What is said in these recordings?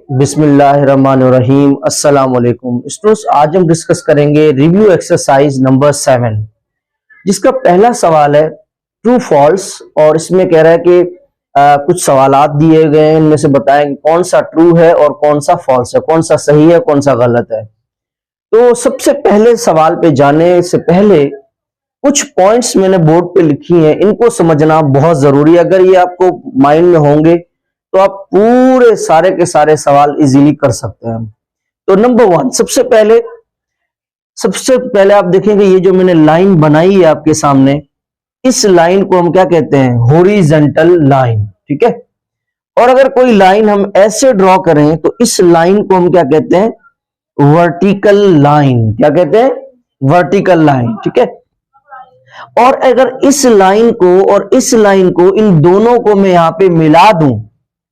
बिस्मिल्लाहिर्रहमानिर्रहीम। अस्सलाम वालेकुम स्टूडेंट्स, आज हम डिस्कस करेंगे रिव्यू एक्सरसाइज नंबर 7, जिसका पहला सवाल है ट्रू फॉल्स। और इसमें कह रहा है कि कुछ सवालात दिए गए हैं, इनमें से बताएं कौन सा ट्रू है और कौन सा फॉल्स है, कौन सा सही है कौन सा गलत है। तो सबसे पहले सवाल पे जाने से पहले कुछ पॉइंट्स मैंने बोर्ड पे लिखी हैं, इनको समझना बहुत जरूरी है। अगर ये आपको माइंड में होंगे तो आप पूरे सारे के सारे सवाल इजीली कर सकते हैं। तो नंबर 1, सबसे पहले आप देखेंगे ये जो मैंने लाइन बनाई है आपके सामने, इस लाइन को हम क्या कहते हैं? Horizontal line. ठीक है। और अगर कोई लाइन हम ऐसे ड्रॉ करें तो इस लाइन को हम क्या कहते हैं? Vertical line. क्या कहते हैं? Vertical line. ठीक है। और अगर इस लाइन को और इस लाइन को, इन दोनों को मैं यहां पे मिला दूं,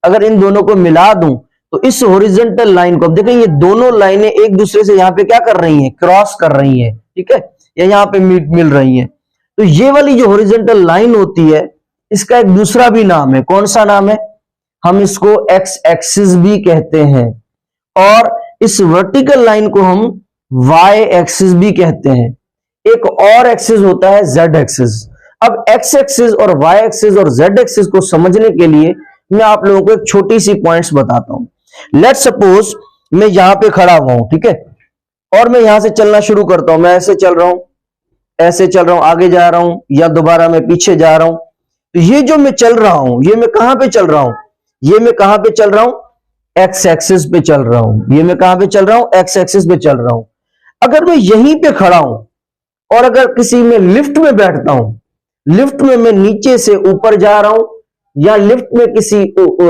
अगर इन दोनों को मिला दूं तो इस हॉरिजॉन्टल लाइन को, अब देखें ये दोनों लाइनें एक दूसरे से यहां पे क्या कर रही हैं? क्रॉस कर रही हैं। ठीक है। या यहां पे मिल रही हैं। तो ये वाली जो हॉरिजॉन्टल लाइन होती है, इसका एक दूसरा भी नाम है। कौन सा नाम है? हम इसको एक्स एक्सिस भी कहते हैं, और इस वर्टिकल लाइन को हम वाई एक्सिस भी कहते हैं। एक और एक्सिस होता है जेड एक्सिस। अब एक्स एक्सिस और वाई एक्सिस और जेड एक्सिस को समझने के लिए मैं आप लोगों को एक छोटी सी पॉइंट्स बताता हूं। लेट सपोज मैं यहां पे खड़ा हुआ हूं, ठीक है, और मैं यहां से चलना शुरू करता हूं। मैं ऐसे चल रहा हूं, ऐसे चल रहा हूं, आगे जा रहा हूं, या दोबारा मैं पीछे जा रहा हूं। तो ये जो मैं चल रहा हूं, ये मैं कहां पे चल रहा हूं? ये मैं कहां पे चल रहा हूं? एक्स एक्सिस पे चल रहा हूं। ये मैं कहां पे चल रहा हूं? एक्स एक्सिस पे चल रहा हूं। अगर मैं यहीं पे खड़ा हूं और अगर किसी में लिफ्ट में बैठता हूं, लिफ्ट में मैं नीचे से ऊपर जा रहा हूं, या लिफ्ट में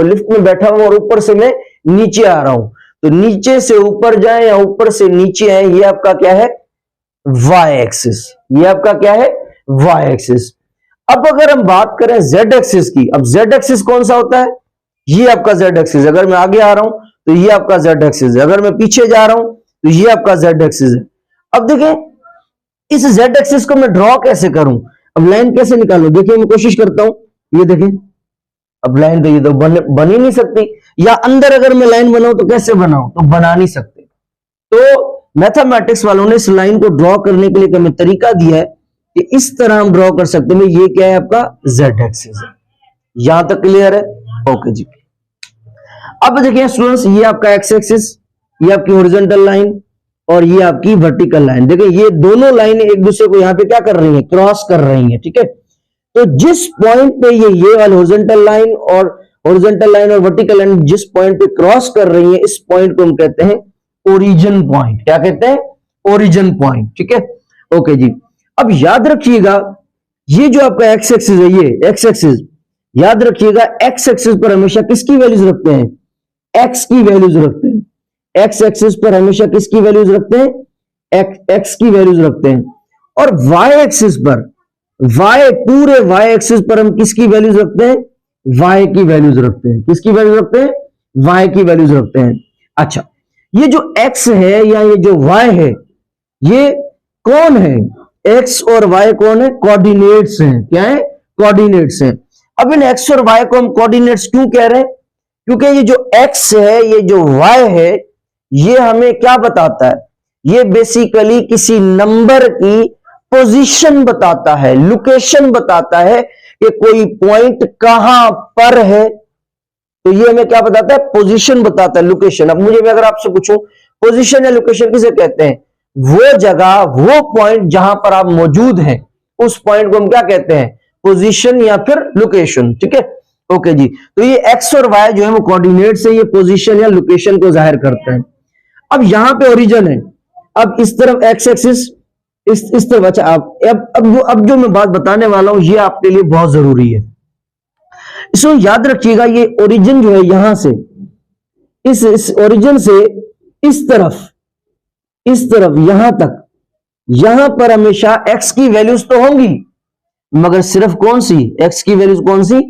लिफ्ट में बैठा हूं और ऊपर से मैं नीचे आ रहा हूं, तो नीचे से ऊपर जाए या ऊपर से नीचे आए, ये आपका क्या है? Y axis. ये आपका क्या है? Y axis. अब अगर हम बात करें जेड एक्सिस की, अब जेड एक्सिस कौन सा होता है? ये आपका जेड एक्सिस। अगर मैं आगे आ रहा हूं तो ये आपका जेड एक्सिस है, अगर मैं पीछे जा रहा हूं तो ये आपका जेड एक्सिस है। अब देखें इस जेड एक्सिस को मैं ड्रॉ कैसे करूं? अब लाइन कैसे निकालूं? देखिए मैं कोशिश करता हूं, ये देखें, अब लाइन तो ये तो बन ही नहीं सकती। या अंदर अगर मैं लाइन बनाऊं तो कैसे बनाऊं? तो बना नहीं सकते। तो मैथमेटिक्स वालों ने इस लाइन को ड्रॉ करने के लिए हमें तरीका दिया है कि इस तरह हम ड्रॉ कर सकते हैं। ये क्या है? आपका जेड एक्सिस है। यहां तक क्लियर है? ओके जी। अब देखिए स्टूडेंट्स, ये आपका एक्स एक्सिस, ये आपकी हॉरिजॉन्टल लाइन, और ये आपकी वर्टिकल लाइन। देखिए ये दोनों लाइनें एक दूसरे को यहां पे क्या कर रही हैं? क्रॉस कर रही हैं। ठीक है। तो जिस पॉइंट पे ये वाली हॉरिजॉन्टल लाइन और वर्टिकल लाइन जिस पॉइंट पे क्रॉस कर रही है, इस पॉइंट को हम कहते हैं ओरिजिन पॉइंट। क्या कहते हैं? Origin point. ठीक है। ओके जी। अब याद रखिएगा, ये जो आपका एक्स एक्सिस है, ये एक्स एक्सिस, याद रखिएगा एक्स एक्सिस पर हमेशा किसकी वैल्यूज रखते हैं? एक्स की वैल्यूज रखते हैं। एक्स एक्सिस पर हमेशा किसकी वैल्यूज रखते हैं? एक्स की वैल्यूज रखते हैं। और वाई एक्सिस पर, पूरे वाई एक्सिस पर हम किसकी वैल्यूज रखते हैं? वाई की वैल्यूज रखते हैं। किसकी वैल्यूज रखते हैं? वाई की वैल्यूज रखते हैं। अच्छा, ये जो एक्स है या ये जो वाई है, ये कौन है? एक्स और वाई कौन है? कोऑर्डिनेट्स हैं। क्या है? कोऑर्डिनेट्स हैं। अब इन एक्स और वाई को हम कोऑर्डिनेट्स क्यों कह रहे हैं? क्योंकि ये जो एक्स है, ये जो वाई है, ये हमें क्या बताता है? ये बेसिकली किसी नंबर की पोजीशन बताता है, लोकेशन बताता है कि कोई पॉइंट कहां पर है। तो ये हमें क्या बताता है? पोजीशन बताता है, लोकेशन। अब मुझे अगर आपसे पूछूं पोजीशन या लोकेशन किसे कहते हैं? वो जगह, वो पॉइंट जहां पर आप मौजूद हैं, उस पॉइंट को हम क्या कहते हैं? पोजीशन या फिर लोकेशन। ठीक है। ओके जी। तो ये एक्स और वाई जो है वो कोऑर्डिनेट से ये पोजीशन या लोकेशन को जाहिर करते हैं। अब यहां पे ओरिजिन है, अब इस तरफ एक्स एक्सिस, इस तरफ। अच्छा, अब जो मैं बात बताने वाला हूं ये आपके लिए बहुत जरूरी है, इसको याद रखिएगा। ये ओरिजिन जो है यहां से, इस ओरिजिन से इस तरफ यहां तक, यहां पर हमेशा एक्स की वैल्यूज तो होंगी, मगर सिर्फ कौन सी? एक्स की वैल्यूज कौन सी?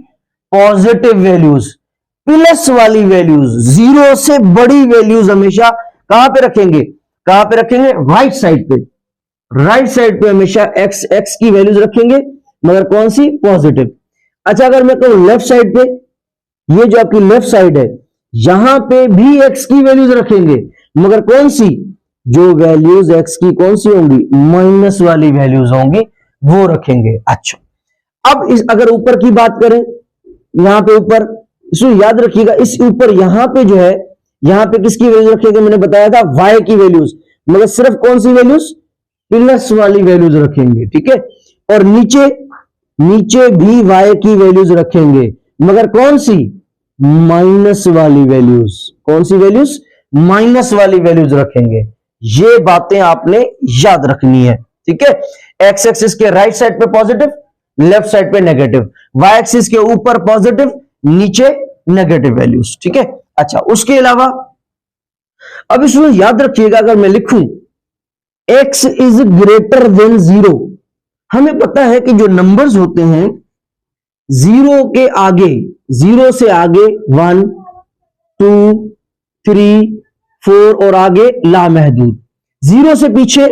पॉजिटिव वैल्यूज, प्लस वाली वैल्यूज, जीरो से बड़ी वैल्यूज हमेशा कहां पे रखेंगे? कहां पे रखेंगे? राइट साइड पे। राइट साइड पे हमेशा एक्स की वैल्यूज रखेंगे, मगर कौन सी? पॉजिटिव। अच्छा, अगर मैं कहूं लेफ्ट साइड पे, ये जो आपकी लेफ्ट साइड है, यहां पे भी x की वैल्यूज रखेंगे, मगर कौन सी, जो वैल्यूज x की कौन सी होंगी, माइनस वाली वैल्यूज होंगी, वो रखेंगे। अच्छा, अब इस अगर ऊपर की बात करें, यहां पे ऊपर, इसको याद रखिएगा, इस ऊपर यहां पे जो है, यहां पे किसकी वैल्यूज रखेंगे, मैंने बताया था y की वैल्यूज, मगर सिर्फ कौन सी वैल्यूज, प्लस वाली वैल्यूज रखेंगे, ठीक है। और नीचे नीचे भी y की वैल्यूज रखेंगे, मगर कौन सी, माइनस वाली वैल्यूज, कौन सी वैल्यूज, माइनस वाली वैल्यूज रखेंगे। ये बातें आपने याद रखनी है, ठीक है। एक्स एक्सिस के राइट साइड पे पॉजिटिव, लेफ्ट साइड पे नेगेटिव, वाई एक्सिस के ऊपर पॉजिटिव, नीचे नेगेटिव वैल्यूज, ठीक है। अच्छा, उसके अलावा अब इसमें याद रखिएगा, अगर मैं लिखूं x इज ग्रेटर देन 0, हमें पता है कि जो नंबर्स होते हैं जीरो के आगे, जीरो से आगे 1 2 3 4 और आगे लामहदूद, जीरो से पीछे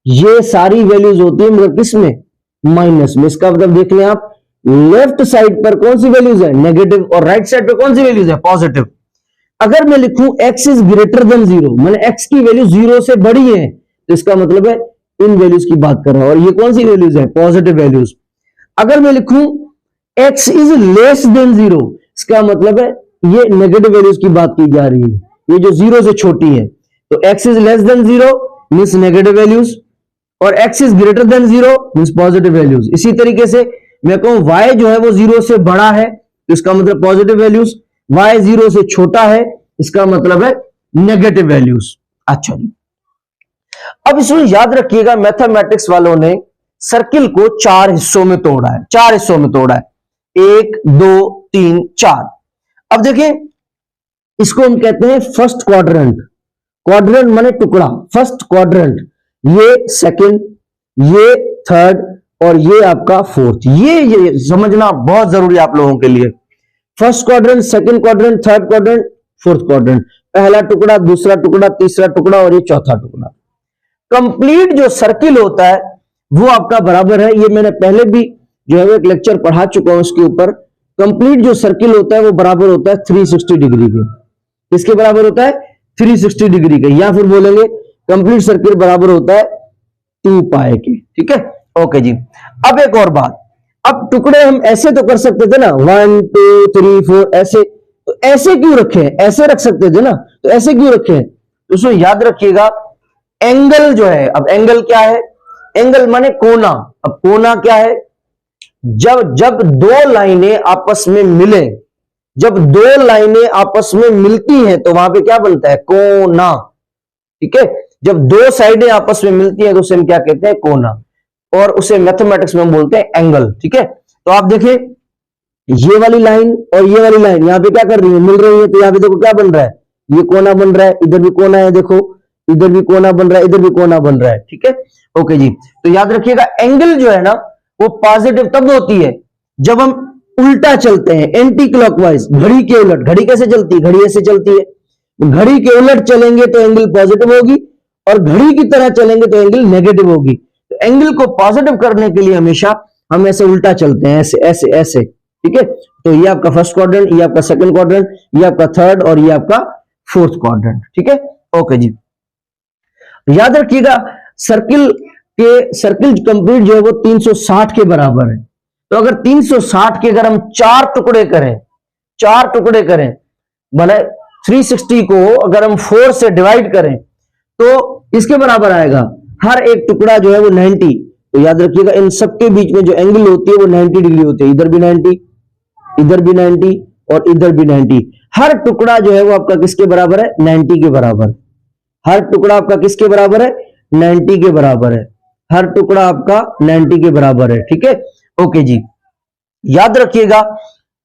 ये सारी वैल्यूज होती है, मगर किसमें, माइनस में। इसका मतलब देख लें आप, लेफ्ट साइड पर कौन सी वैल्यूज है, नेगेटिव, और राइट साइड पर कौन सी वैल्यूज है, पॉजिटिव। अगर मैं लिखूं x इज ग्रेटर देन 0, मैंने x की वैल्यू 0 से बड़ी है, तो इसका मतलब है इन वैल्यूज की बात कर रहा हूं, और ये कौन सी वैल्यूज है, पॉजिटिव वैल्यूज। अगर मैं लिखूं x इज लेस देन 0, इसका मतलब है ये नेगेटिव वैल्यूज की बात की जा रही है, ये जो 0 से छोटी है। तो x is less than 0 means negative values, और x is greater than 0 means positive values. इसी तरीके से मैं कहूं y जो है वो 0 से बड़ा है, तो इसका मतलब पॉजिटिव वैल्यूज, y 0 से छोटा है, इसका मतलब है नेगेटिव वैल्यूज। अच्छा जी, अब इसमें याद रखिएगा, मैथमेटिक्स वालों ने सर्किल को 4 हिस्सों में तोड़ा है, 4 हिस्सों में तोड़ा है, 1 2 3 4। अब देखिए, इसको हम कहते हैं फर्स्ट क्वाड्रेंट, क्वाड्रेंट माने टुकड़ा, फर्स्ट क्वाड्रेंट, ये सेकंड, ये थर्ड, और ये आपका फोर्थ। ये समझना बहुत जरूरी है आप लोगों के लिए। First quadrant, second quadrant, third quadrant, fourth quadrant, पहला टुकड़ा, दूसरा टुकड़ा, तीसरा टुकड़ा, और ये चौथा टुकड़ा। कंप्लीट जो सर्किल होता है वो आपका बराबर है, ये मैंने पहले भी जो है एक लेक्चर पढ़ा चुका हूं उसके ऊपर। कंप्लीट जो सर्किल होता है वो बराबर होता है 360 डिग्री के। किसके बराबर होता है, 360 डिग्री के, या फिर बोलेंगे कंप्लीट सर्किल बराबर होता है 2 पाई के, ठीक है। ओके जी, अब एक और बात, अब टुकड़े हम ऐसे तो कर सकते थे ना, 1 2 3 4 ऐसे, तो ऐसे क्यों रखे, ऐसे रख सकते थे ना, तो ऐसे क्यों रखे, तो उसमें याद रखिएगा एंगल जो है, अब एंगल क्या है, एंगल माने कोना। अब कोना क्या है, जब दो लाइनें आपस में मिले, जब दो लाइनें आपस में मिलती हैं तो वहां पे क्या बनता है, कोना, ठीक है। जब दो साइडें आपस में मिलती हैं तो उसे हम क्या कहते हैं, कोना, और उसे मैथमेटिक्स में हम बोलते हैं एंगल, ठीक है। तो आप देखिए, ये वाली लाइन और ये वाली लाइन यहां पे क्या कर रही है, मिल रही है, तो यहां पे देखो क्या बन रहा है, ये कोना बन रहा है, इधर भी कोना है, देखो इधर भी कोना बन रहा है, इधर भी कोना बन रहा है, ठीक है। ओके जी, तो याद रखिएगा एंगल जो है ना वो पॉजिटिव तब होती है जब हम उल्टा चलते हैं, एंटी क्लॉकवाइज, घड़ी के उलट। घड़ी कैसे चलती है, घड़ी ऐसे चलती है, घड़ी के उलट चलेंगे तो एंगल पॉजिटिव होगी, और घड़ी की तरह चलेंगे तो एंगल नेगेटिव होगी। तो एंगल को पॉजिटिव करने के लिए हमेशा हम ऐसे उल्टा चलते हैं, ऐसे ऐसे ऐसे, ठीक है। तो ये आपका फर्स्ट क्वाड्रेंट, ये आपका सेकंड क्वाड्रेंट, ये आपका थर्ड, और ये आपका फोर्थ क्वाड्रेंट, ठीक है। ओके जी, याद रखिएगा सर्किल कंप्लीट जो है वो 360 के बराबर है। तो अगर 360 के अगर हम 4 टुकड़े करें, 4 टुकड़े करें, माने 360 को अगर हम 4 से डिवाइड करें तो इसके बराबर आएगा, हर एक टुकड़ा जो है वो 90। तो याद रखिएगा इन सबके बीच में जो एंगल होती है वो 90 डिग्री होती है, इधर भी 90, इधर भी 90, और इधर भी 90। हर टुकड़ा जो है वो आपका किसके बराबर है, 90 के बराबर। हर टुकड़ा आपका किसके बराबर है, 90 के बराबर है। हर टुकड़ा आपका 90 के बराबर है, ठीक है। ओके जी, याद रखिएगा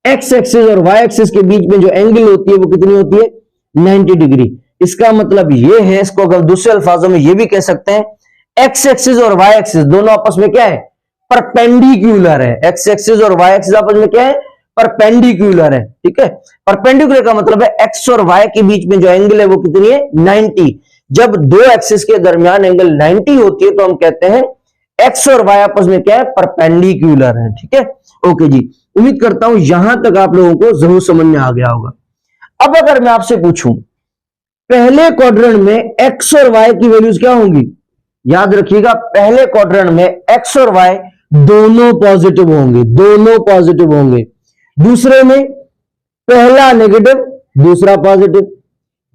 एक्स एक्सिस और वाई एक्सिस के बीच में जो एंगल होती है वो कितनी होती है, 90 डिग्री। इसका मतलब ये है, इसको अगर दूसरे अल्फाजों में ये भी कह सकते हैं, एक्स एक्सिस और वाई एक्सिस दोनों आपस में क्या है, परपेंडिकुलर है। एक्स एक्सिस और वाई एक्सिस आपस में क्या है, परपेंडिकुलर है, ठीक है। परपेंडिकुलर का मतलब है एक्स और वाई के बीच में जो एंगल है वो कितनी है, 90। जब दो एक्सिस के दरमियान एंगल 90 होती है तो हम कहते हैं एक्स और वाई आपस में क्या है, परपेंडिकुलर है, ठीक है। ओके जी, उम्मीद करता हूं यहां तक आप लोगों को जरूर समझ में आ गया होगा। अब अगर मैं आपसे पूछूं पहले क्वाड्रेंट में एक्स और वाई की वैल्यूज क्या होंगी, याद रखिएगा पहले क्वाड्रेंट में एक्स और वाई दोनों पॉजिटिव होंगे, दोनों पॉजिटिव होंगे। दूसरे में पहला नेगेटिव दूसरा पॉजिटिव,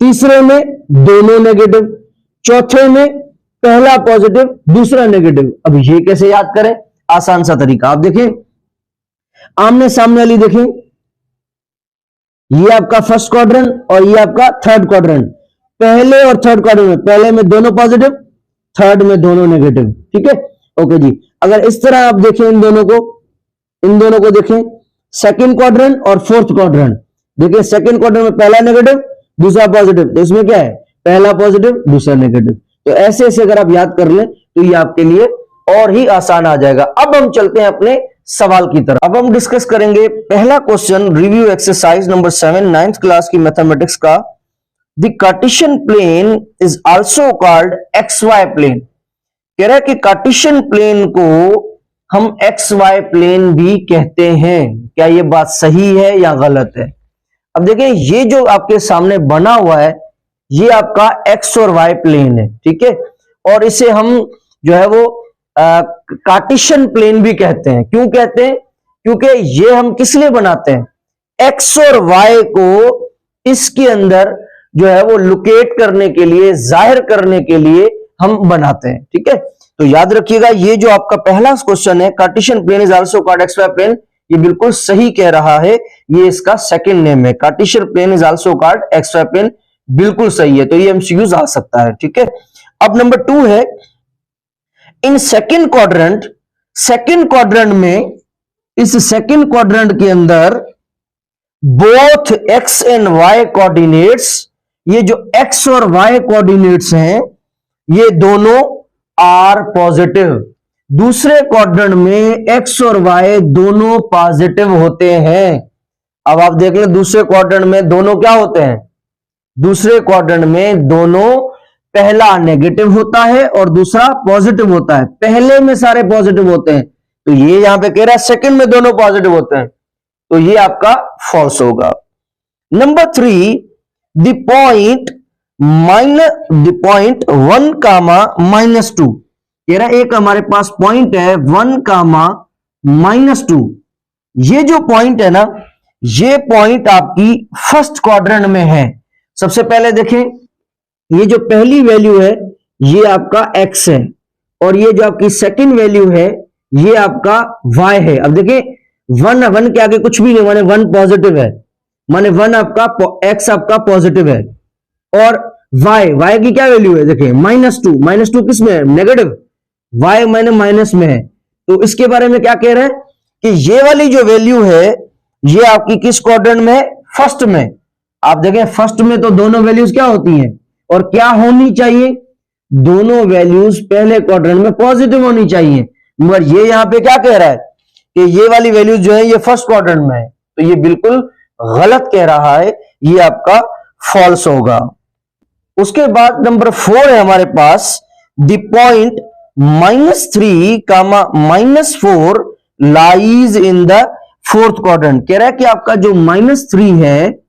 तीसरे में दोनों नेगेटिव, चौथे में पहला पॉजिटिव दूसरा नेगेटिव। अब ये कैसे याद करें, आसान सा तरीका, आप देखें आमने सामने वाली देखें, ये आपका फर्स्ट क्वाड्रेंट और ये आपका थर्ड क्वाड्रेंट। पहले और थर्ड क्वाड्रेंट में पहले में दोनों पॉजिटिव, थर्ड में दोनों नेगेटिव, ठीक है। ओके जी, अगर इस तरह आप देखें इन दोनों को देखें, सेकंड क्वाड्रेंट और फोर्थ क्वाड्रेंट, देखिए सेकंड क्वाड्रेंट में पहला नेगेटिव दूसरा पॉजिटिव, तो इसमें क्या है पहला पॉजिटिव दूसरा नेगेटिव। तो ऐसे ऐसे अगर आप याद कर लें तो ये आपके लिए और ही आसान आ जाएगा। अब हम चलते हैं अपने सवाल की तरफ। अब हम डिस्कस करेंगे पहला question, review exercise number 7 9th class की मैथमेटिक्स का। The Cartesian plane is also called XY plane. कह रहा है कि कार्टेशियन प्लेन को हम XY प्लेन भी कहते हैं। क्या ये बात सही है या गलत है? अब देखिए ये जो आपके सामने बना हुआ है ये आपका X और Y प्लेन है, ठीक है। और इसे हम जो है वो कार्टेशियन प्लेन भी कहते हैं। क्यों कहते हैं? क्योंकि ये हम किस लिए बनाते हैं, X और Y को इसके अंदर जो है वो लोकेट करने के लिए, जाहिर करने के लिए हम बनाते हैं, ठीक है। तो याद रखिएगा ये जो आपका पहला क्वेश्चन है, Cartesian plane is also called XY plane, ये बिल्कुल सही कह रहा है। ये इसका सेकंड नेम है, Cartesian plane is also called XY plane, बिल्कुल सही है। तो ये एमसीक्यूज आ सकता है, ठीक है। अब नंबर 2 है, इन सेकंड क्वाड्रेंट में, इस सेकंड क्वाड्रेंट के अंदर both X and Y coordinates, ये जो एक्स और वाई कोऑर्डिनेट्स हैं ये दोनों आर पॉजिटिव। दूसरे क्वाड्रेंट में एक्स और वाई दोनों पॉजिटिव होते हैं। अब आप देख लें दूसरे क्वाड्रेंट में दोनों क्या होते हैं, दूसरे क्वाड्रेंट में दोनों पहला नेगेटिव होता है और दूसरा पॉजिटिव होता है। पहले में सारे पॉजिटिव होते हैं, तो ये यहां पे कह रहा है सेकंड में दोनों पॉजिटिव होते हैं, तो ये आपका फॉल्स होगा। नंबर 3, द पॉइंट 1, -2 कह रहा है एक हमारे पास पॉइंट है 1, -2। ये जो पॉइंट है ना, ये पॉइंट आपकी फर्स्ट क्वाड्रेंट में है। सबसे पहले देखें, ये जो पहली वैल्यू है ये आपका x है और ये जो आपकी सेकंड वैल्यू है ये आपका y है। अब देखिए 1 के आगे कुछ भी नहीं, माने 1 पॉजिटिव है, माने 1 आपका x आपका पॉजिटिव है और y की क्या वैल्यू है, देखिए -2 किस में है, नेगेटिव, y माने माइनस में है। तो इसके बारे में क्या कह रहे हैं कि ये वाली जो वैल्यू है ये आपकी किस क्वाड्रेंट में है, फर्स्ट में। आप देखें फर्स्ट में तो दोनों वैल्यूज क्या होती हैं और क्या होनी चाहिए, दोनों वैल्यूज पहले क्वाड्रेंट में पॉजिटिव होनी चाहिए। मगर ये यहां पे क्या कह रहा है कि ये वाली वैल्यूज जो है ये फर्स्ट क्वाड्रेंट में है, तो ये बिल्कुल गलत कह रहा है, ये आपका फॉल्स होगा। उसके बाद नंबर 4 है हमारे पास, the point -3, -4 lies in the fourth quadrant. कह रहा है कि आपका जो -3 है,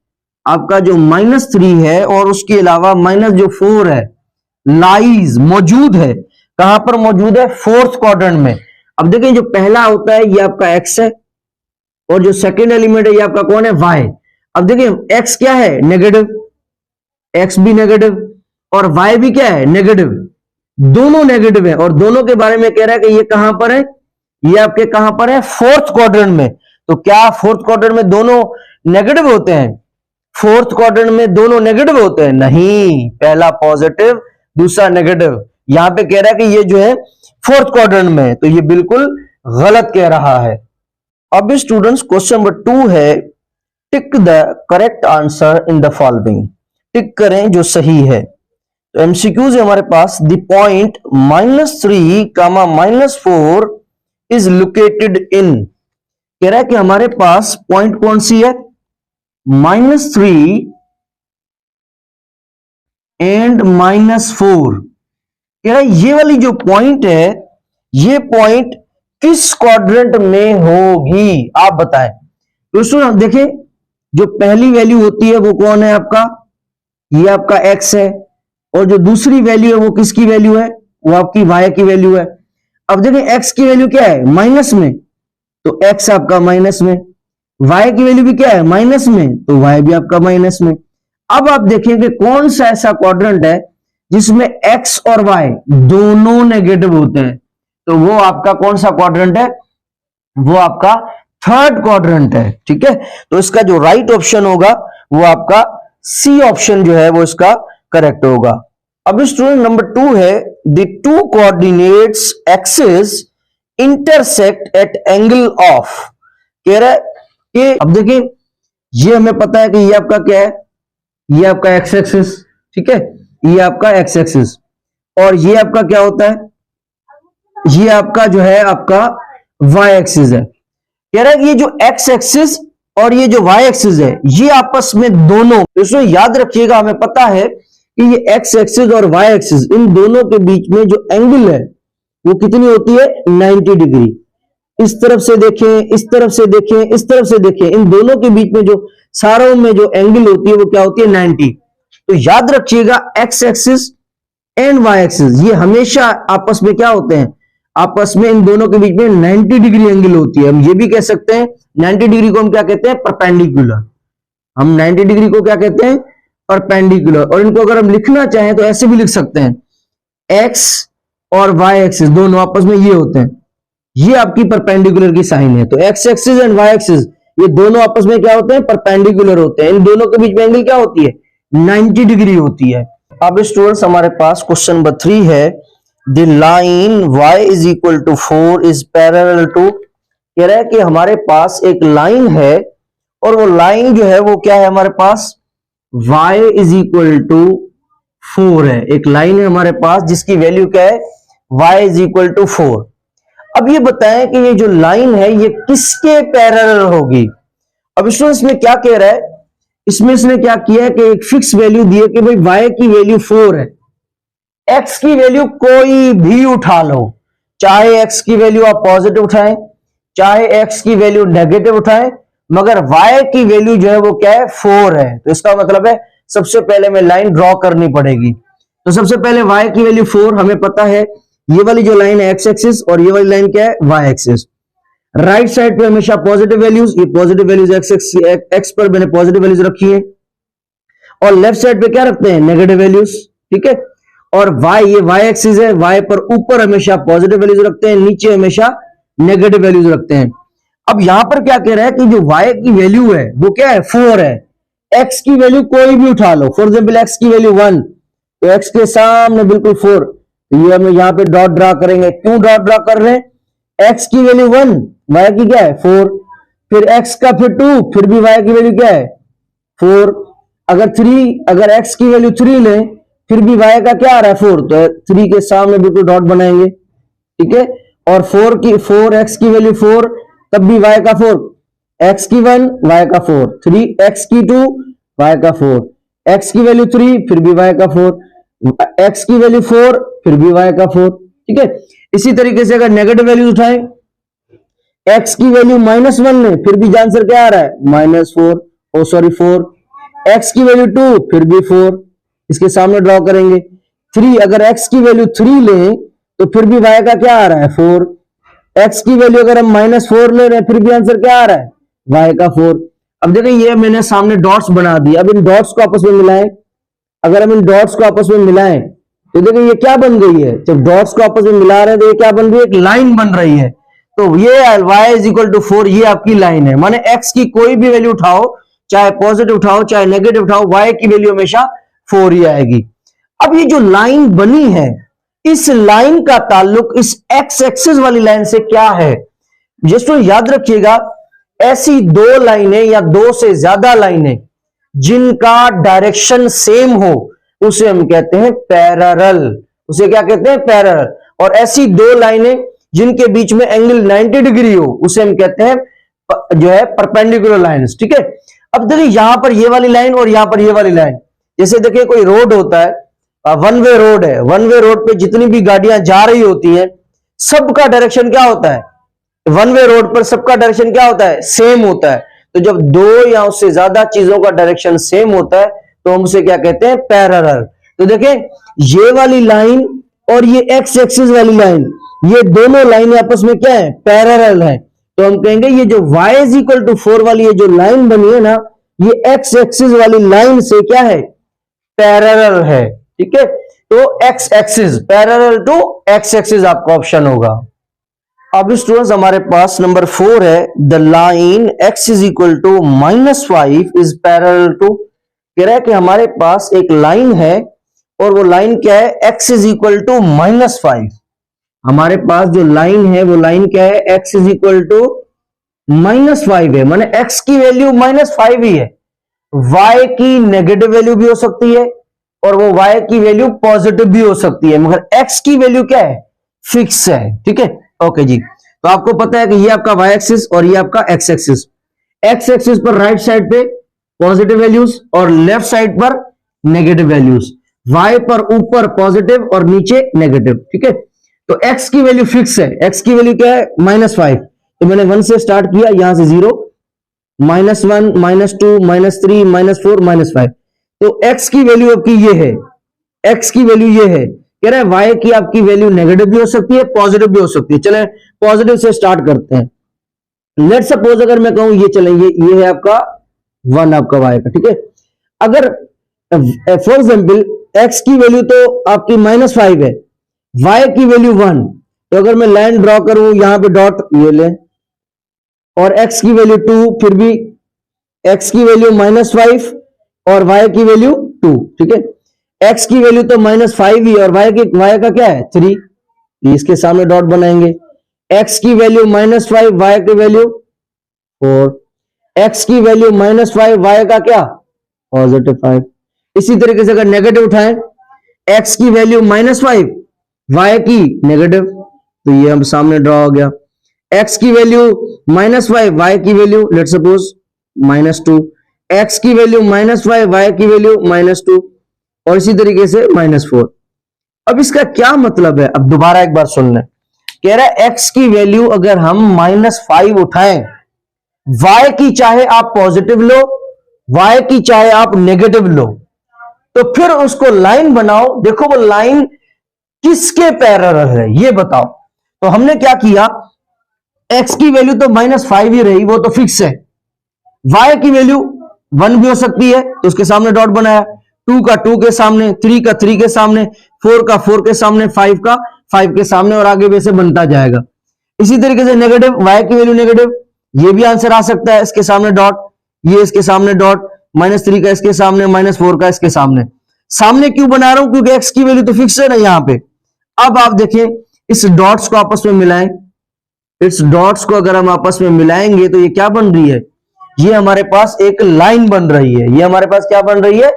आपका जो -3 है और उसके अलावा -4 है, लाइज मौजूद है, कहां पर मौजूद है, फोर्थ क्वाड्रेंट में। अब देखिए जो पहला होता है ये आपका x है और जो सेकंड एलिमेंट है ये आपका कौन है, y। अब देखिए x क्या है, नेगेटिव, x भी नेगेटिव और y भी क्या है, नेगेटिव, दोनों नेगेटिव है। और दोनों के बारे में कह रहा है कि ये कहां पर है, ये आपके कहां पर है, फोर्थ क्वाड्रेंट में। तो क्या फोर्थ क्वाड्रेंट में दोनों नेगेटिव होते हैं, फोर्थ क्वाड्रेंट में दोनों नेगेटिव होते हैं, नहीं, पहला पॉजिटिव दूसरा नेगेटिव। यहां पे कह रहा है कि ये जो है फोर्थ क्वाड्रेंट में है, तो ये बिल्कुल गलत कह रहा है। अब स्टूडेंट्स क्वेश्चन नंबर 2 है, tick the correct answer in the following. Tick करें जो सही है। तो एमसीक्यूज है हमारे पास, the point -3, -4 is located in. कह रहा है कि हमारे पास पॉइंट कौन सी है, -3 एंड -4। कह रहा है ये वाली जो पॉइंट है ये पॉइंट किस क्वाड्रेंट में होगी, आप बताएं। दोस्तों देखें जो पहली वैल्यू होती है वो कौन है आपका, ये आपका x है, और जो दूसरी वैल्यू है वो किसकी वैल्यू है, वो आपकी y की वैल्यू है। अब देखें x की वैल्यू क्या है, माइनस में, तो x आपका माइनस में, y की वैल्यू भी क्या है, माइनस में, तो y भी आपका माइनस में। अब आप देखेंगे कौन सा ऐसा क्वाड्रेंट है जिसमें x और y दोनों नेगेटिव होते हैं, तो वो आपका कौन सा क्वाड्रेंट है, वो आपका थर्ड क्वाड्रेंट है। ठीक है, तो इसका जो राइट ऑप्शन होगा वो आपका सी ऑप्शन जो है वो इसका करेक्ट होगा। अब स्टूडेंट नंबर 2 है, the two coordinates axis intersect at angle of, कह रहा है कि अब देखिए ये हमें पता है कि ये आपका क्या है, ये आपका एक्स एक्सिस, ठीक है, ये आपका एक्स एक्सिस, और ये आपका क्या होता है, ये आपका जो है आपका वाई एक्सिस है। कह रहा है कि ये जो एक्स एक्सिस और ये जो वाई एक्सिस है ये आपस में दोनों, इसको याद रखिएगा, हमें पता है कि ये एक्स एक्सिस और वाई एक्सिस इन दोनों के बीच में जो एंगल है वो कितनी होती है, 90 डिग्री। इस तरफ से देखें, इस तरफ से देखें, इस तरफ से देखें, इन दोनों के बीच में जो सारों में जो एंगल होती है वो क्या होती है, 90। तो याद रखिएगा X axis and Y axis ये हमेशा आपस में क्या होते हैं, आपस में इन दोनों के बीच में 90 डिग्री एंगल होती है। हम ये भी कह सकते हैं 90 डिग्री को हम क्या कहते हैं, परपेंडिकुलर। हम 90 डिग्री को क्या कहते हैं, परपेंडिकुलर। और इनको अगर हम लिखना चाहें तो ऐसे भी लिख सकते हैं, एक्स और वाई एक्सिस दोनों आपस में ये होते हैं, ये आपकी परपेंडिकुलर की साइन है। तो X axis and Y axis ये दोनों आपस में क्या होते हैं, परपेंडिकुलर होते हैं। इन दोनों के बीच में एंगल क्या होती है, 90 डिग्री होती है। अब स्टूडेंट्स हमारे पास क्वेश्चन नंबर 3 है, the line y is equal to 4 is parallel to, कह रहा है कि हमारे पास एक लाइन है और वो लाइन जो है वो क्या है, हमारे पास y इज इक्वल टू 4 है। एक लाइन है हमारे पास जिसकी वैल्यू क्या है, y इज इक्वल टू 4। अब ये बताएं कि ये जो लाइन है ये किसके पैरेलल होगी। अब स्टूडेंट्स में क्या कह रहा है, इसमें इसने क्या किया है कि एक फिक्स वैल्यू दी है कि भाई y की वैल्यू 4 है, x की वैल्यू कोई भी उठा लो, चाहे x की वैल्यू आप पॉजिटिव उठाएं, चाहे x की वैल्यू नेगेटिव उठाएं, मगर y की वैल्यू जो है वो क्या है, 4 है। तो इसका मतलब है सबसे पहले हमें लाइन ड्रॉ करनी पड़ेगी। तो सबसे पहले y की वैल्यू 4, हमें पता है ये वाली जो लाइन है x एक्सिस और ये वाली लाइन क्या है, y एक्सिस। राइट साइड पे हमेशा पॉजिटिव वैल्यूज, ये पॉजिटिव वैल्यूज x पर मैंने पॉजिटिव वैल्यूज रखी है, और लेफ्ट साइड पे क्या रखते हैं, नेगेटिव वैल्यूज। ठीक है, और y ये y एक्सिस है, y पर ऊपर हमेशा पॉजिटिव वैल्यूज रखते हैं, नीचे हमेशा नेगेटिव वैल्यूज रखते हैं। अब यहां पर क्या कह रहा है कि जो y की वैल्यू है वो क्या है, 4 है। x की वैल्यू कोई भी उठा लो, फॉर एग्जाम्पल x की वैल्यू 1, तो x के सामने बिल्कुल 4, तो ये हम यहां पे डॉट ड्रा करेंगे। क्यों डॉट ड्रा कर रहे हैं, x की वैल्यू 1, y की क्या है 4, फिर x का फिर 2, फिर भी y की वैल्यू क्या है 4, अगर 3, अगर x की वैल्यू 3 लें फिर भी y का क्या आ रहा है 4, तो 3 के सामने बिल्कुल डॉट बनाएंगे। ठीक है, और 4x की वैल्यू 4, तब भी y का 4, x की 1 y का 4, 3x की 2 y का 4, x की वैल्यू 3 फिर भी y का 4, x की वैल्यू 4 फिर भी y का 4। ठीक है, इसी तरीके से अगर नेगेटिव वैल्यू उठाएं, x की वैल्यू -1 लें फिर भी आंसर क्या आ रहा है, -4, x की वैल्यू 2 फिर भी 4, इसके सामने ड्रॉ करेंगे। 3, अगर x की वैल्यू 3 लें तो फिर भी y का क्या आ रहा है 4, x की वैल्यू अगर हम -4 ले रहे हैं फिर भी आंसर क्या आ रहा है, y का 4। अब देखिए ये मैंने सामने डॉट्स बना दिए, अब इन डॉट्स को आपस में मिलाएं। अगर हम इन डॉट्स को आपस में मिलाएं तो देखिए ये क्या बन गई है, जब डॉट्स को आपस में मिला रहे हैं तो ये क्या बन रही है, एक लाइन बन रही है। तो ये y इज इक्वल टू 4 ये आपकी लाइन है, माने x की कोई भी वैल्यू उठाओ, चाहे पॉजिटिव उठाओ चाहे नेगेटिव उठाओ, y की वैल्यू हमेशा 4 ही आएगी। अब ये जो लाइन बनी है, इस लाइन का ताल्लुक इस x एक्सिस वाली लाइन से क्या है, जिसको याद रखिएगा, ऐसी दो लाइनें या दो से ज्यादा लाइनें जिनका डायरेक्शन सेम हो उसे हम कहते हैं पैरेलल, उसे क्या कहते हैं, पैरेलल। और ऐसी दो लाइनें जिनके बीच में एंगल 90 डिग्री हो उसे हम कहते हैं जो है परपेंडिकुलर लाइंस। ठीक है, अब देखिए यहां पर ये वाली लाइन और यहां पर ये वाली लाइन, जैसे देखिए कोई रोड होता है, वन वे रोड है, वन वे रोड पे जितनी भी गाड़ियां जा रही होती हैं सबका डायरेक्शन क्या होता है, वन वे रोड पर सबका डायरेक्शन क्या होता है, सेम होता है। तो जब दो या उससे ज्यादा चीजों का डायरेक्शन सेम होता है तो हम उसे क्या कहते हैं, पैरेलल। तो देखें ये वाली लाइन और ये एक्स एक्सिस वाली लाइन, ये दोनों लाइन आपस में क्या है, पैरेलल है। तो हम कहेंगे ये जो y इज इक्वल टू 4 वाली ये जो लाइन बनी है ना, ये एक्स एक्सिस वाली लाइन से क्या है, पैरेलल है। ठीक है, तो X axis parallel to X axis आपका ऑप्शन होगा। अब स्टूडेंट्स हमारे पास नंबर 4 है, the line x is equal to -5 is parallel to. कह रहा है कि हमारे पास एक लाइन है और वो लाइन क्या है, x इज इक्वल टू -5। हमारे पास जो लाइन है वो लाइन क्या है, x इज इक्वल टू -5 है, माने x की वैल्यू -5 ही है। y की नेगेटिव वैल्यू भी हो सकती है और वो y की वैल्यू पॉजिटिव भी हो सकती है, मगर x की वैल्यू क्या है, फिक्स है। ठीक है, ओके जी। तो आपको पता है कि ये आपका y एक्सिस और ये आपका x एक्सिस। x एक्सिस पर राइट साइड पे पॉजिटिव वैल्यूज और लेफ्ट साइड पर नेगेटिव वैल्यूज, y पर ऊपर पॉजिटिव और नीचे नेगेटिव। ठीक है, तो x की वैल्यू फिक्स है, x की वैल्यू क्या है, -5। तो मैंने 1 से स्टार्ट किया, यहां से 0, -1, -2, -3, -4, -5। तो x की वैल्यू आपकी ये है, x की वैल्यू ये है। कह रहा है y की आपकी वैल्यू नेगेटिव भी हो सकती है, पॉजिटिव भी हो सकती है। चले पॉजिटिव से स्टार्ट करते हैं। लेट सपोज अगर मैं कहूं ये चले ये है आपका 1 आपका y का। ठीक है, अगर फॉर एग्जाम्पल x की वैल्यू तो आपकी -5 है, y की वैल्यू 1, तो अगर मैं लाइन ड्रॉ करूं यहां पे डॉट ये ले, और x की वैल्यू 2, फिर भी x की वैल्यू -5 और y की वैल्यू 2। ठीक है, x की वैल्यू तो -5 ही और y का क्या है 3, इसके सामने डॉट बनाएंगे। x की वैल्यू -5, y की वैल्यू 4, x की वैल्यू -5, y का क्या +5। इसी तरीके से अगर नेगेटिव उठाएं, x की वैल्यू -5, y की नेगेटिव, तो ये हम सामने ड्रॉ हो गया। x की वैल्यू -5, y की वैल्यू लेट सपोज -2, x की वैल्यू -5, y की वैल्यू -2 और इसी तरीके से -4। अब इसका क्या मतलब है, अब दोबारा एक बार सुन लें। कह रहा है x की वैल्यू अगर हम -5 उठाएं, y की चाहे आप पॉजिटिव लो, y की चाहे आप नेगेटिव लो, तो फिर उसको लाइन बनाओ। देखो वो लाइन किसके पैरेलल है ये बताओ। तो हमने क्या किया, x की वैल्यू तो -5 ही रही, वो तो फिक्स है। y की वैल्यू 1 भी हो सकती है, तो उसके सामने डॉट बनाया, 2 का 2 के सामने, 3 का 3 के सामने, 4 का 4 के सामने, 5 का 5 के सामने और आगे वैसे बनता जाएगा। इसी तरीके से नेगेटिव, y की वैल्यू नेगेटिव, ये भी आंसर आ सकता है, इसके सामने डॉट, ये इसके सामने डॉट, -3 का इसके सामने, -4 का इसके सामने। सामने क्यों बना रहा हूं, क्योंकि x की वैल्यू तो फिक्स है ना यहां पे। अब आप देखें इस डॉट्स को आपस में मिलाएं, इस डॉट्स को अगर हम आपस में मिलाएंगे तो ये क्या बन रही है, ये हमारे पास एक लाइन बन रही है। ये हमारे पास क्या बन रही है,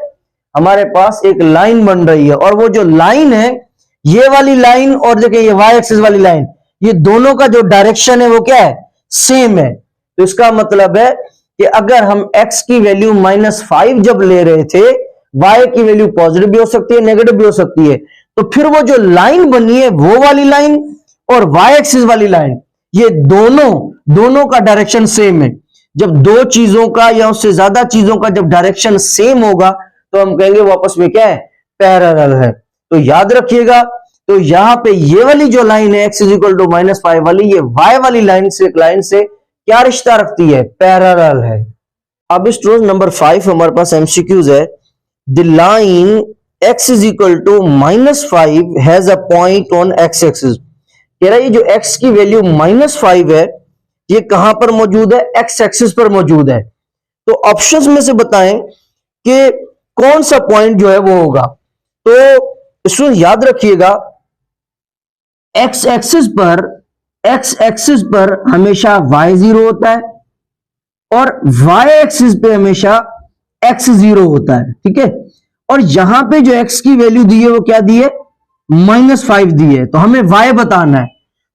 हमारे पास एक लाइन बन रही है। और वो जो लाइन है, ये वाली लाइन और देखिए ये y एक्सिस वाली लाइन, ये दोनों का जो डायरेक्शन है वो क्या है, सेम है। तो इसका मतलब है कि अगर हम x की वैल्यू -5 जब ले रहे थे, y की वैल्यू पॉजिटिव भी हो सकती है, नेगेटिव भी हो सकती है, तो फिर वो जो लाइन बनी है वो वाली लाइन और y एक्सिस वाली लाइन, ये दोनों का डायरेक्शन सेम है। जब दो चीजों का या उससे ज्यादा चीजों का जब डायरेक्शन सेम होगा तो हम कहेंगे वो आपस में क्या है, पैरेलल है। तो याद रखिएगा, तो यहां पे ये वाली जो लाइन है x इज इक्वल टू -5 वाली, ये y वाली लाइन से क्या रिश्ता रखती है, पैरेलल है। अब स्टूडेंट नंबर 5 हमारे पास एमसीक्यूज है। The line x is equal to -5 has a point on x axis. कह रहा है ये जो x की वैल्यू -5 है, ये कहां पर मौजूद है, x एक्सिस पर मौजूद है। तो ऑप्शंस में से बताएं कि कौन सा पॉइंट जो है वो होगा। तो इसमें याद रखिएगा, x एक्सिस पर हमेशा y0 होता है और y एक्सिस पे हमेशा x0 होता है। ठीक है, और यहां पे जो x की वैल्यू दी है वो क्या दी है, -5 दी है। तो हमें y बताना है।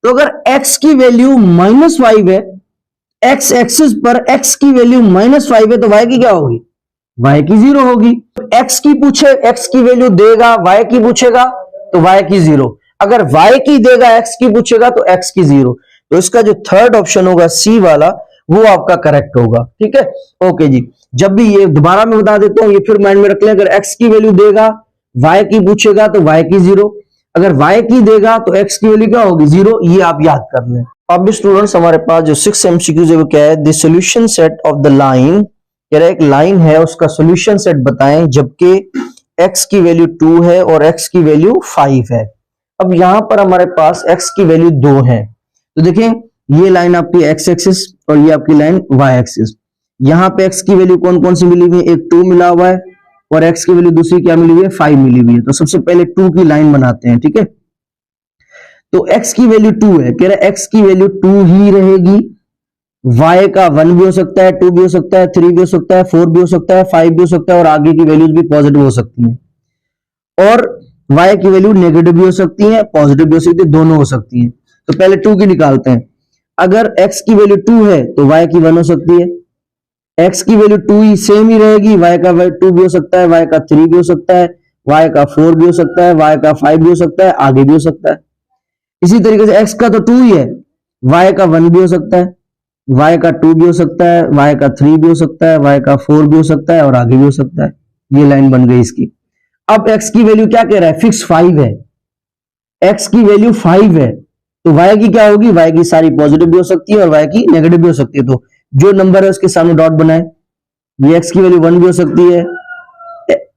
तो अगर x की वैल्यू -5 है, x एक्सिस पर x की वैल्यू -5 है, तो y की क्या होगी, y की 0 होगी। x की पूछे, x की वैल्यू देगा, y की पूछेगा तो y की 0। अगर y की देगा, x की पूछेगा तो x की 0। तो इसका जो थर्ड ऑप्शन होगा सी वाला, वो आपका करेक्ट होगा। ठीक है, ओके जी। जब भी ये दोबारा मैं बता देता हूं, ये फिर माइंड में रख लें, अगर x की वैल्यू देगा, y की पूछेगा तो y की 0, अगर y की देगा तो x की वैल्यू क्या होगी 0, ये आप याद कर लें। अब स्टूडेंट्स हमारे पास जो 6 MCQ है वो क्या है, the solution set of the line, कह रहा है एक लाइन है उसका सॉल्यूशन सेट बताएं जबकि x की वैल्यू 2 है और x की वैल्यू 5 है। अब यहां पर हमारे पास x की वैल्यू 2 है, तो देखें ये लाइन आपकी x एक्सिस और ये आपकी लाइन y एक्सिस। यहां पे x की वैल्यू कौन कौन सी मिली हुई है, एक 2 मिला हुआ है और x की वैल्यू दूसरी क्या मिली हुई है, 5 मिली हुई है। तो सबसे पहले 2 की लाइन बनाते हैं। ठीक है, तो x की वैल्यू 2 है, कह रहा है x की वैल्यू 2 ही रहेगी, y का 1 भी हो सकता है, 2 भी हो सकता है, 3 भी हो सकता है, 4 भी हो सकता है, 5 भी हो सकता है और आगे की वैल्यूज भी पॉजिटिव हो सकती हैं और y की वैल्यू नेगेटिव भी हो सकती है, पॉजिटिव भी हो सकती है, दोनों हो सकती हैं। तो पहले 2 की निकालते हैं। अगर x की वैल्यू 2 है तो y की 1 हो सकती है, x की वैल्यू 2 ही सेम ही रहेगी, y का 2 भी हो सकता है, y का 3 भी हो सकता है, y का 4 भी हो सकता है, y का 5 भी हो सकता है, आगे भी हो सकता है। इसी तरीके से x का तो 2 ही है, y का 1 भी हो सकता है, y का 2 भी हो सकता है, y का 3 भी हो सकता है, y का 4 भी हो सकता है और आगे भी हो सकता है। ये लाइन बन गई इसकी। अब x की वैल्यू क्या कह रहा है, फिक्स 5 है, x की वैल्यू 5 है तो y की क्या होगी, y की सारी पॉजिटिव भी हो सकती है और y की नेगेटिव भी हो सकती है। तो जो नंबर है उसके सामने डॉट बनाए, ये x की वैल्यू 1 भी हो सकती है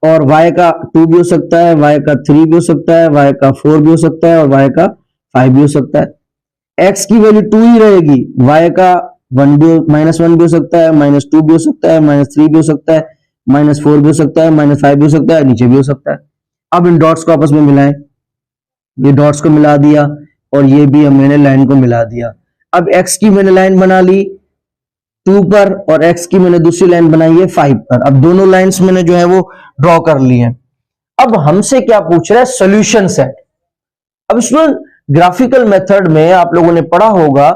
और y का 2 भी हो सकता है, y का 3 भी हो सकता है, y का 4 भी हो सकता है और y का 5 भी हो सकता है। x की वैल्यू 2 ही रहेगी, y का -1 भी हो सकता है, -2 भी हो सकता है, -3 भी हो सकता है, -4 भी हो सकता है, -5 भी हो सकता है, नीचे भी हो सकता है। अब इन डॉट्स को आपस में मिलाएं, ये डॉट्स को मिला दिया और ये भी मैंने लाइन को मिला दिया। अब x की मैंने लाइन बना ली 2 पर और x की मैंने दूसरी लाइन बनाई है 5 पर। अब दोनों लाइंस मैंने जो है वो ड्रॉ कर ली हैं। अब हमसे क्या पूछ रहा है, सॉल्यूशन सेट। अब स्टूडेंट ग्राफिकल मेथड में आप लोगों ने पढ़ा होगा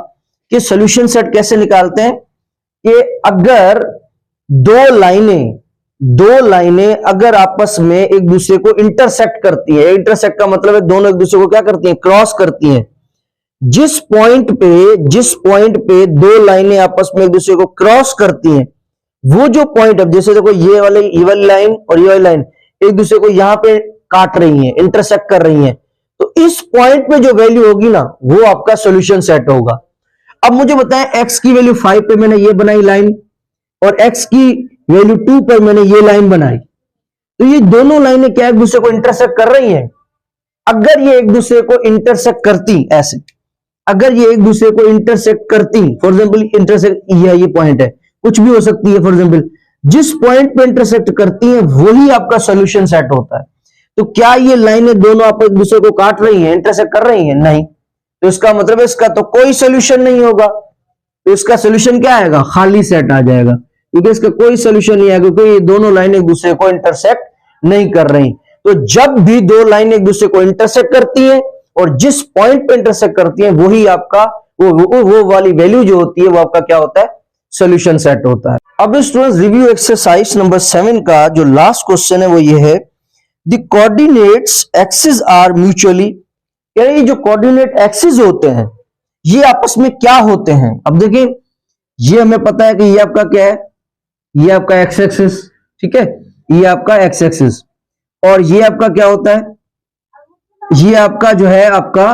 कि सॉल्यूशन सेट कैसे निकालते हैं, कि अगर दो लाइनें अगर आपस में एक दूसरे को इंटरसेक्ट करती है, इंटरसेक्ट का मतलब है दोनों एक दूसरे को क्या करती हैं, क्रॉस करती हैं। जिस पॉइंट पे दो लाइनें आपस में एक दूसरे को क्रॉस करती हैं, वो जो पॉइंट, अब जैसे देखो ये वाली लाइन और ये वाली लाइन एक दूसरे को यहां पे काट रही हैं, इंटरसेक्ट कर रही हैं, तो इस पॉइंट पे जो वैल्यू होगी ना वो आपका सॉल्यूशन सेट होगा। अब मुझे बताएं x की वैल्यू 5 पे मैंने ये बनाई लाइन और x की वैल्यू 2 पर मैंने ये लाइन बनाई, तो ये दोनों लाइनें क्या एक दूसरे को इंटरसेक्ट कर रही हैं। अगर ये एक दूसरे को इंटरसेक्ट करती ऐसे, अगर ये एक दूसरे को इंटरसेक्ट करती, फॉर एग्जांपल इंटरसेक्ट ये पॉइंट है, कुछ भी हो सकती है, फॉर एग्जांपल जिस पॉइंट पे इंटरसेक्ट करती है वही आपका सॉल्यूशन सेट होता है। तो क्या ये लाइनें दोनों आप एक दूसरे को काट रही हैं, इंटरसेक्ट कर रही हैं? नहीं। तो इसका मतलब है इसका तो कोई सॉल्यूशन नहीं होगा। तो इसका सॉल्यूशन क्या आएगा, खाली सेट आ जाएगा, क्योंकि इसका कोई सॉल्यूशन नहीं आएगा, क्योंकि ये दोनों लाइन एक दूसरे को इंटरसेक्ट नहीं कर रही। तो जब भी दो लाइन एक दूसरे को इंटरसेक्ट करती है और जिस पॉइंट पे इंटरसेक्ट करती है वही आपका वो वाली वैल्यू जो होती है वो आपका क्या होता है, सॉल्यूशन सेट होता है। अब स्टूडेंट्स रिव्यू एक्सरसाइज नंबर 7 का जो लास्ट क्वेश्चन है वो ये है, the coordinates axis are mutually, यानी जो कोऑर्डिनेट एक्सिस होते हैं ये आपस में क्या होते हैं। अब देखिए ये हमें पता है कि ये आपका क्या है, ये आपका एक्स एक्सिस, ठीक है, ये आपका एक्स एक्सिस और ये आपका क्या होता है, ये आपका जो है आपका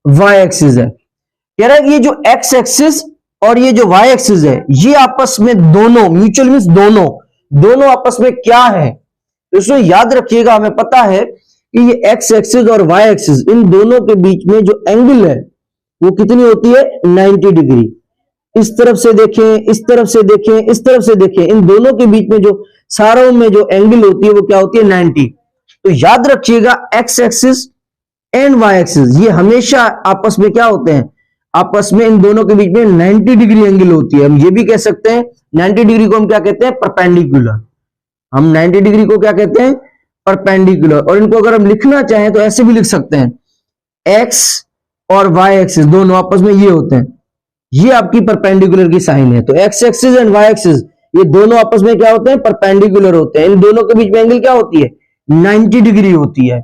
वाई एक्सिस है। कह रहा है ये जो एक्स एक्सिस और ये जो वाई एक्सिस है ये आपस में दोनों म्यूचुअल मींस दोनों आपस में क्या है। तो इसमें याद रखिएगा, हमें पता है कि ये एक्स एक्सिस और वाई एक्सिस इन दोनों के बीच में जो एंगल है वो कितनी होती है, 90 डिग्री। इस तरफ से देखें, इस तरफ से देखें, इस तरफ से देखें, इन दोनों के बीच में जो सारों में जो एंगल होती है वो क्या होती है, 90। तो याद रखिएगा X axis and Y axis ये हमेशा आपस में क्या होते हैं, आपस में इन दोनों के बीच में 90 डिग्री एंगल होती है। हम ये भी कह सकते हैं 90 डिग्री को हम क्या कहते हैं, परपेंडिकुलर। हम 90 डिग्री को क्या कहते हैं, परपेंडिकुलर। और इनको अगर हम लिखना चाहें तो ऐसे भी लिख सकते हैं, एक्स और वाई एक्सिस दोनों आपस में ये होते हैं, ये आपकी परपेंडिकुलर की साइन है। तो X axis and Y axis ये दोनों आपस में क्या होते हैं, परपेंडिकुलर होते हैं। इन दोनों के बीच में एंगल क्या होती है, 90 डिग्री होती है।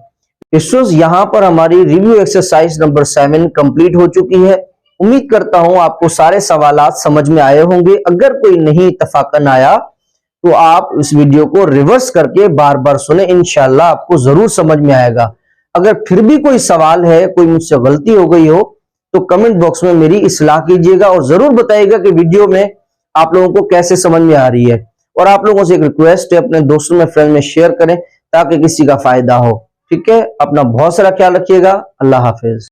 यहां पर हमारी रिव्यू एक्सरसाइज नंबर 7 कंप्लीट हो चुकी है। उम्मीद करता हूं आपको सारे सवालात समझ में आए होंगे। अगर कोई नहीं इत्तफाकन आया तो आप इस वीडियो को रिवर्स करके बार बार सुने, इंशाल्लाह आपको जरूर समझ में आएगा। अगर फिर भी कोई सवाल है, कोई मुझसे गलती हो गई हो, तो कमेंट बॉक्स में मेरी इस्लाह कीजिएगा और जरूर बताइएगा कि वीडियो में आप लोगों को कैसे समझ में आ रही है। और आप लोगों से एक रिक्वेस्ट है, अपने दोस्तों में, फ्रेंड में शेयर करें ताकि किसी का फायदा हो। ठीक है, अपना बहुत सारा ख्याल रखिएगा। अल्लाह हाफिज।